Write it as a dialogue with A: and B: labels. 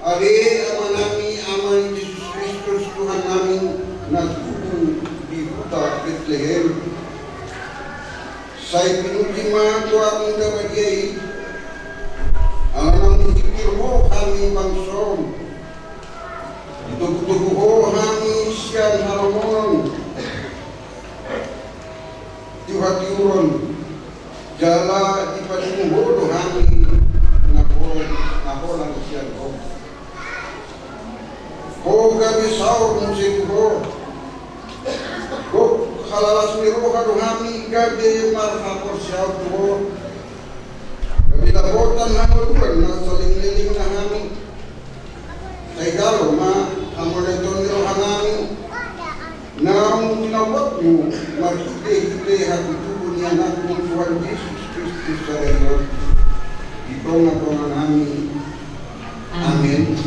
A: Ari aman nami aman Yesus Kristus Tuhan nami nagtubo di kota Bethlehem. Say pinulima ko aming damagay ang anang ikipirho kami bangsom. Itutubuho kami siyan haramon. Tiwatiuron jala ipadumuho kami nakolang siyan ko. Ko gabi saur musiko. Ko halalas miro kami gabi marhapor siyaw tuho. Gabi labotan haluan na saling-liling na kami. Say galo ma amoneton niro kami. Na ang tinawag nyo makite-hite hatutubo ni anak ng Tuhan Jesus Kristus sa Lord. Ito na po na namin. Amen.